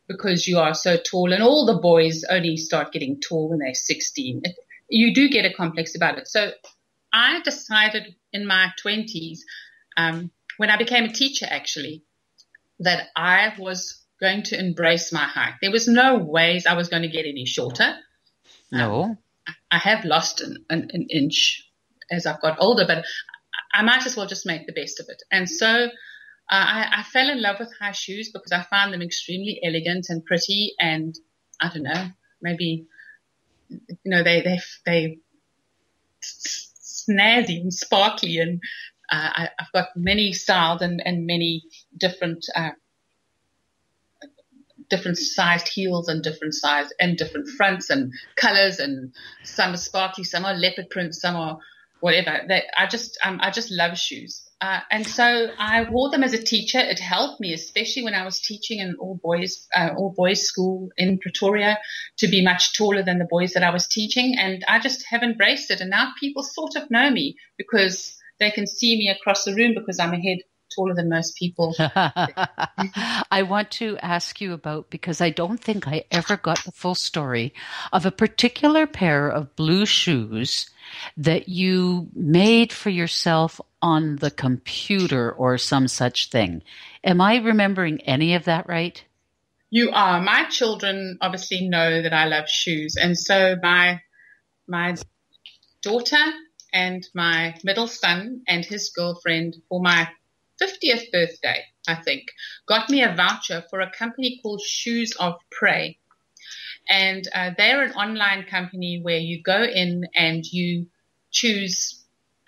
because you are so tall, and all the boys only start getting tall when they're 16, you do get a complex about it. So I decided in my 20s, when I became a teacher actually, that I was going to embrace my height. There was no ways I was going to get any shorter. No. I have lost an inch as I've got older, but I might as well just make the best of it. And so I fell in love with high shoes because I found them extremely elegant and pretty, and I don't know, maybe they snazzy and sparkly, and I've got many styles and many different sized heels and different size and different fronts and colors, and some are sparkly, some are leopard print, some are whatever. I just love shoes. And so I wore them as a teacher. It helped me, especially when I was teaching in all boys school in Pretoria, to be much taller than the boys that I was teaching. And I just have embraced it. And now people sort of know me because they can see me across the room because I'm a head taller than most people. I want to ask you about, because I don't think I ever got the full story of a particular pair of blue shoes that you made for yourself on the computer or some such thing. Am I remembering any of that right? You are. My children obviously know that I love shoes. And so my daughter and my middle son and his girlfriend, for my 50th birthday, I think, got me a voucher for a company called Shoes of Prey. And they're an online company where you go in and you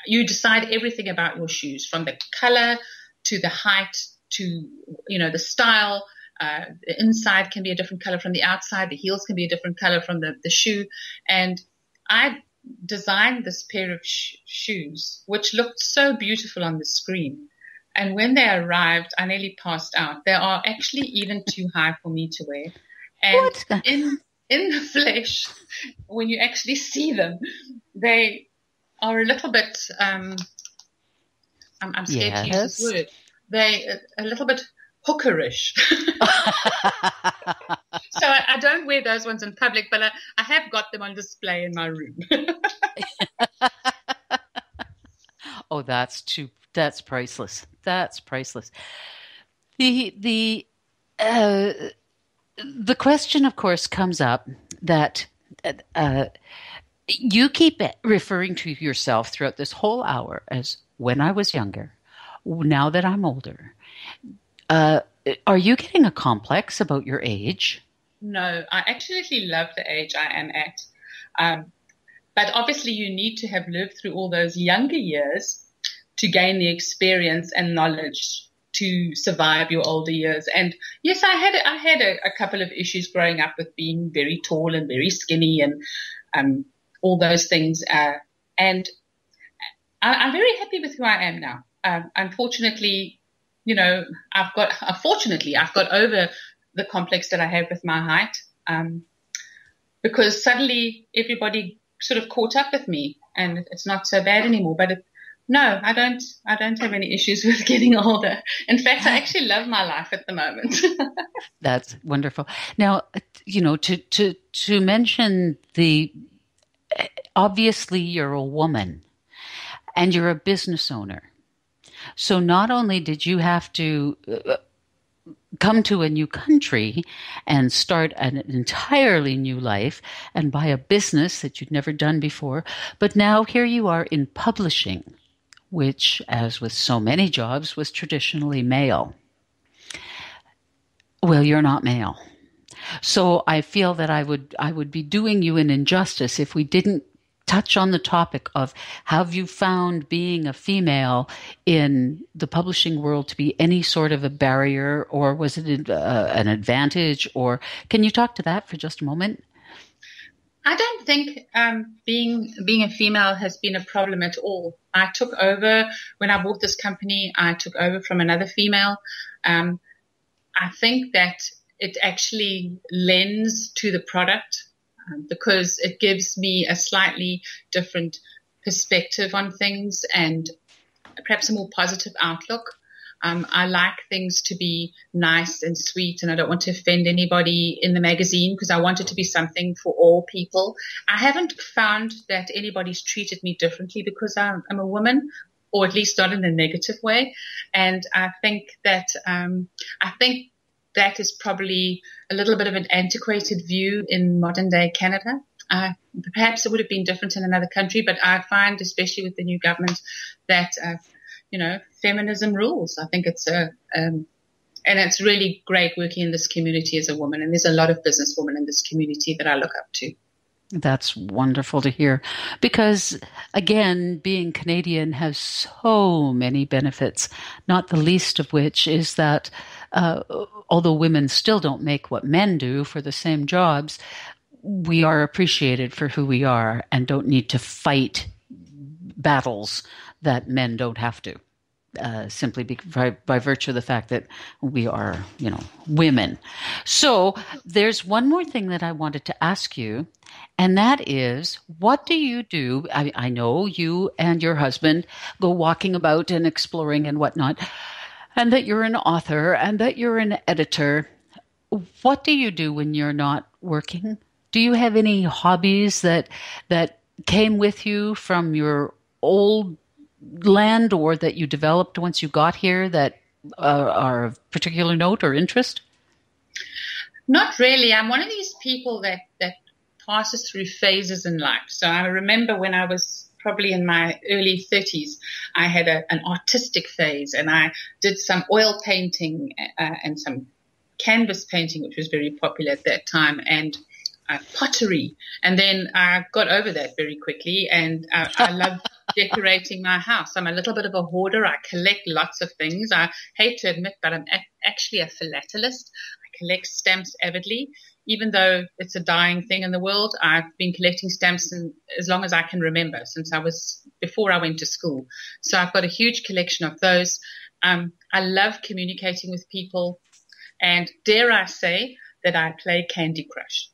decide everything about your shoes, from the color to the height to, the style. The inside can be a different color from the outside. The heels can be a different color from the shoe. And I designed this pair of shoes, which looked so beautiful on the screen. And when they arrived, I nearly passed out. They are actually even too high for me to wear. And what? in the flesh, when you actually see them, they are a little bit, I'm scared to use this word. They're a little bit hookerish. So I don't wear those ones in public, but I have got them on display in my room. Oh, that's priceless. That's priceless. The question, of course, comes up that you keep referring to yourself throughout this whole hour as when I was younger, now that I'm older. Are you getting a complex about your age? No, I absolutely love the age I am at. But obviously you need to have lived through all those younger years to gain the experience and knowledge to survive your older years. And yes, I had a couple of issues growing up with being very tall and very skinny and all those things. And I'm very happy with who I am now. Unfortunately, I've got over the complex that I have with my height, because suddenly everybody sort of caught up with me, and it's not so bad anymore. But no, I don't have any issues with getting older. In fact, I actually love my life at the moment. That's wonderful. Now, to mention obviously you're a woman and you're a business owner. So not only did you have to come to a new country and start an entirely new life and buy a business that you'd never done before, but now here you are in publishing, which, as with so many jobs, was traditionally male. Well, you're not male. So I feel that I would be doing you an injustice if we didn't touch on the topic of, have you found being a female in the publishing world to be any sort of a barrier, or was it an advantage? Or can you talk to that for just a moment? I don't think being a female has been a problem at all. I took over, when I bought this company, I took over from another female. I think that it actually lends to the product, because it gives me a slightly different perspective on things and perhaps a more positive outlook. I like things to be nice and sweet, and I don't want to offend anybody in the magazine, because I want it to be something for all people. I haven't found that anybody's treated me differently because I'm a woman, or at least not in a negative way. And I think that that is probably a little bit of an antiquated view in modern day Canada. Perhaps it would have been different in another country, but I find, especially with the new government, that, feminism rules. I think and it's really great working in this community as a woman. And there's a lot of businesswomen in this community that I look up to. That's wonderful to hear, because, again, being Canadian has so many benefits, not the least of which is that although women still don't make what men do for the same jobs, we are appreciated for who we are and don't need to fight battles that men don't have to. Simply by virtue of the fact that we are, women. So there's one more thing that I wanted to ask you, and that is, what do you do? I know you and your husband go walking about and exploring and whatnot, and that you're an author and that you're an editor. What do you do when you're not working? Do you have any hobbies that came with you from your old land, or that you developed once you got here, that are of particular note or interest? Not really. I'm one of these people that passes through phases in life. So I remember when I was probably in my early 30s, I had an artistic phase, and I did some oil painting and some canvas painting, which was very popular at that time, and pottery. And then I got over that very quickly, and I love decorating my house. I'm a little bit of a hoarder. I collect lots of things. I hate to admit, but I'm actually a philatelist. I collect stamps avidly. Even though it's a dying thing in the world, I've been collecting stamps as long as I can remember, before I went to school. So I've got a huge collection of those. I love communicating with people, and dare I say that I play Candy Crush.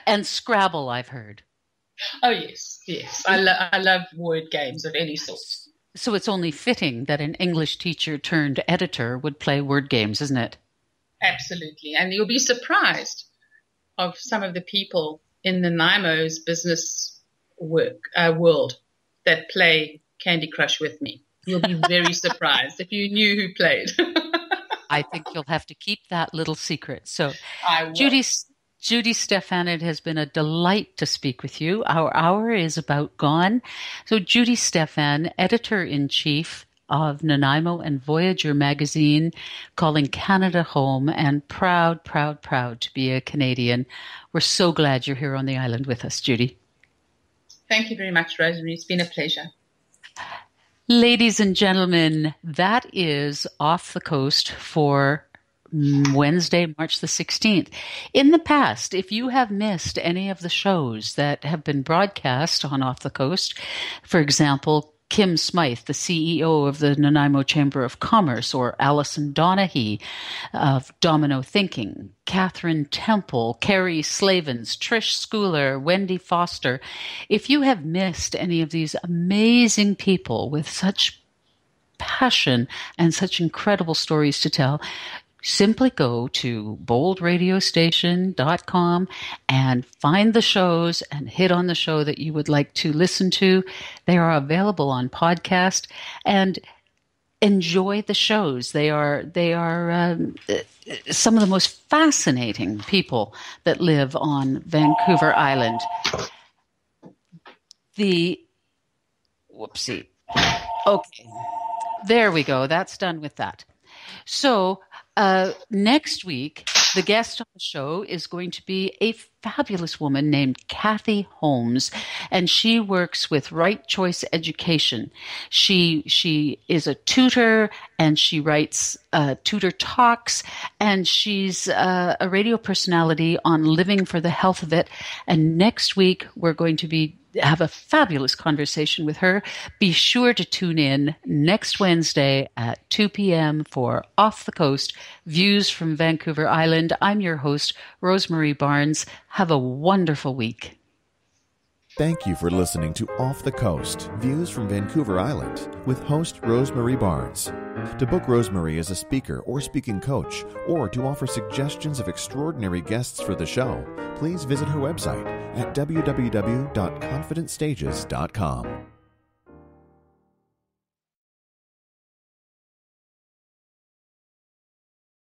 And Scrabble, I've heard. Oh, yes. I love word games of any sort. So it's only fitting that an English teacher turned editor would play word games, isn't it? Absolutely. And you'll be surprised of some of the people in the Nanaimo's business world that play Candy Crush with me. You'll be very surprised if you knew who played. I think you'll have to keep that little secret. So, I will. Judy, Stephan, it has been a delight to speak with you. Our hour is about gone. So Judy Stephan, editor-in-chief of Nanaimo and Voyager magazine, calling Canada home, and proud, proud, proud to be a Canadian. We're so glad you're here on the island with us, Judy. Thank you very much, Rosemary. It's been a pleasure. Ladies and gentlemen, that is Off the Coast for Wednesday, March the 16th. In the past, if you have missed any of the shows that have been broadcast on Off the Coast, for example, Kim Smythe, the CEO of the Nanaimo Chamber of Commerce, or Alison Donaghy of Domino Thinking, Catherine Temple, Carrie Slavens, Trish Schooler, Wendy Foster. If you have missed any of these amazing people with such passion and such incredible stories to tell, simply go to boldradiostation.com and find the shows and hit on the show that you would like to listen to. They are available on podcast, and enjoy the shows. They are some of the most fascinating people that live on Vancouver Island. Whoopsie. Okay. There we go. That's done with that. So, next week, the guest on the show is going to be a fabulous woman named Kathy Holmes, and she works with Right Choice Education. She is a tutor, and she writes tutor talks, and she's a radio personality on Living for the Health of It. And next week, we're going to have a fabulous conversation with her. Be sure to tune in next Wednesday at 2 p.m. for Off the Coast, Views from Vancouver Island. I'm your host, Rosemary Barnes. Have a wonderful week. Thank you for listening to Off the Coast, Views from Vancouver Island, with host Rosemary Barnes. To book Rosemary as a speaker or speaking coach, or to offer suggestions of extraordinary guests for the show, please visit her website at www.confidentstages.com.